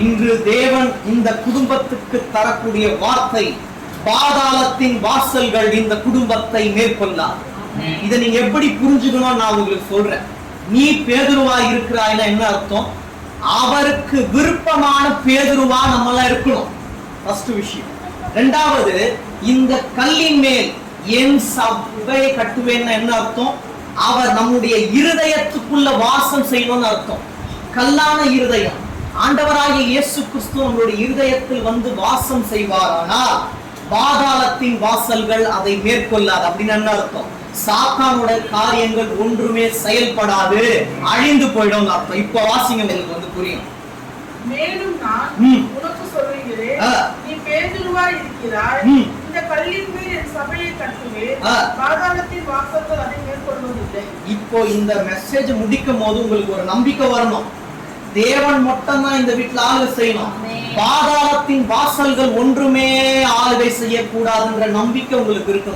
இன்று தேவன் இந்த குடும்பத்துக்கு தரக்கூடிய வார்த்தை, பாதாளத்தின் வாசல்கள் இந்த குடும்பத்தை மேற்கொள்ளாது. இதை நீங்க எப்படி புரிஞ்சுக்கணும் நான் உங்களுக்கு சொல்றேன். நீ பேதுருவா இருக்கிறாய்னா என்ன அர்த்தம்? அவருக்கு விருப்பமான பேதுருவா நம்மள இருக்கணும். ஃபர்ஸ்ட் விஷயம். இரண்டாவது, இந்த கல்லின் மேல் என் சபையை கட்டுவேன்னா என்ன அர்த்தம்? அவர் நம்முடைய இருதயத்துக்குள்ள வாசம் செய்யணும்னு அர்த்தம். கல்லான இருதயம், ஆண்டவராகிய இயேசு கிறிஸ்து நம்மளுடைய இருதயத்தில் வந்து வாசம் செய்வாரானால் பாதாளத்தின் வாசல்கள் அதை மேற்கொள்ளாது. அப்படின்னு என்ன அர்த்தம்? சாத்தானோட காரியங்கள் ஒன்றுமே செயல்படாது, அழிந்து போயிடும் அர்த்தம். இப்ப வாசிங்க, உங்களுக்கு வந்து புரியும். மேலும் நான் உனக்கு சொல்லுகிறேன், நீ பேதுருவாய் இருக்கிறாய், இந்த கல்லின் மேல் என் சபையை கட்டுவேன், பாதாளத்தின் வாசல்கள் அதை மேற்கொள்வதில்லை. இப்போ இந்த மெசேஜ் முடிக்கும் போது உங்களுக்கு ஒரு நம்பிக்கை வரணும். தேவன் மட்டும்தான் இந்த வீட்டுல ஆளுகை செய்யணும். பாதாளத்தின் வாசல்கள் ஒன்றுமே ஆளுகை செய்யக்கூடாதுன்ற நம்பிக்கை உங்களுக்கு இருக்கணும்.